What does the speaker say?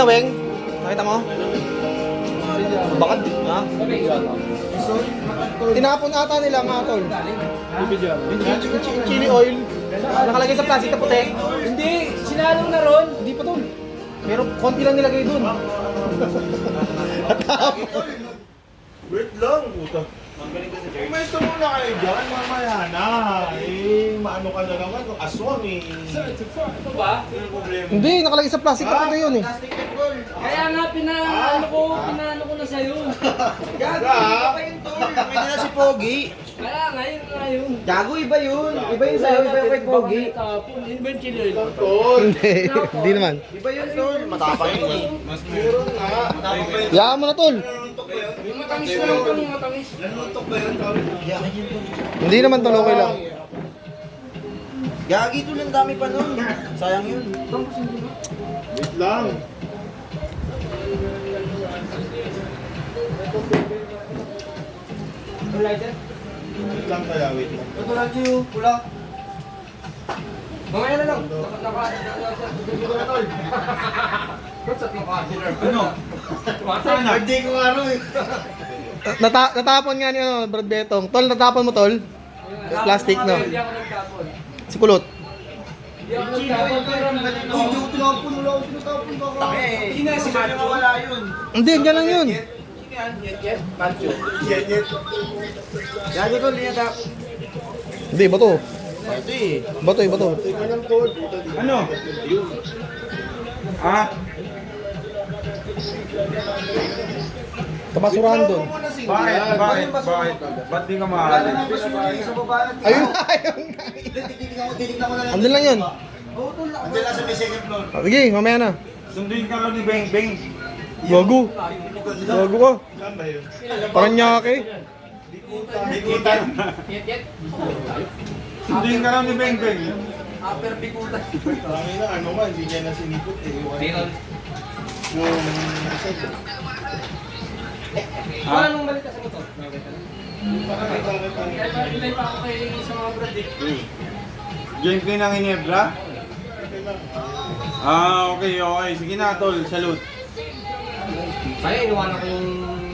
Ayun, Weng. Nakita mo? Bakit? Ha? Tinapon ata nila mga tol. Chili oil. Nakalagay sa plastic na puti. Hindi, sinalong na ron. Hindi pa tol. Pero konti lang nilagay dun. Wait lang, puta. Umesto muna kayo dyan, mamaya na. Maano ka na naman, aswang eh. Ito ba? Ano yung problema? Hindi, nakalagay sa plastic na puti yun eh. Kaya nga, pinaano ko na sa'yo. Gaga! Pwede na si Pogi. Kaya nga, yun nga yun. Gago, iba yun. Iba yun sa'yo, iba yung kay Pogi. Yun ba yung chili oil? Tol! Hindi naman. Iba yun, tol. Matapang yun eh. Meron nga. Matapang pa yun. Yaan mo na tol. Yung matamis na lang ito, yung matamis. Nanuntok ba yun, tol? Hindi naman tol, okay lang. Gagi, tol. Ang dami pa nun. Sayang yun. Wait lang. Wait lang kaya, wait lang. Ito lang yung pula. Mamaya na lang. Ano? Birthday ko nga rin eh. Natapon nga ni ano, Brad Betong. Tol, natapon mo tol. Plastic no. Hindi ako nagtapon. Si Kulot. Hindi ako nagtapon. Pero Hindi ko tinapon. Wala ako tinapon. Taki. Hindi na si Macho. Wala yun. Hindi, dyan lang yun. Yan, Macho. Gagi, tol. Hindi na Hindi, bato. Ito eh. Bato eh, bato. Tingnan ng code. Puta, di. Ano? Ah? Kabasurahan doon. Bakit? Ba't di ka mahal? Ayun na, ayun na. Titignan ko na lang. Andun lang yun. Andun lang sa may second floor. Sige, mamaya na. Sunduin ka lang ni Beng Beng. Gago. Gago ka. Saan ba yun? Paranaque. Bikutan. Yet. Sunduin ka lang ni Beng Beng. Upper bikutan. Marami na, ano nga, hindi niya na sinipot eh. Yung Anong balita sa motor? pakakita. Ilay pa ako kay sa mga brad eh. Diyan kayo ng Inebra? Ah, okay. Sige na, tol. Salute. Kaya iniwanan ko yung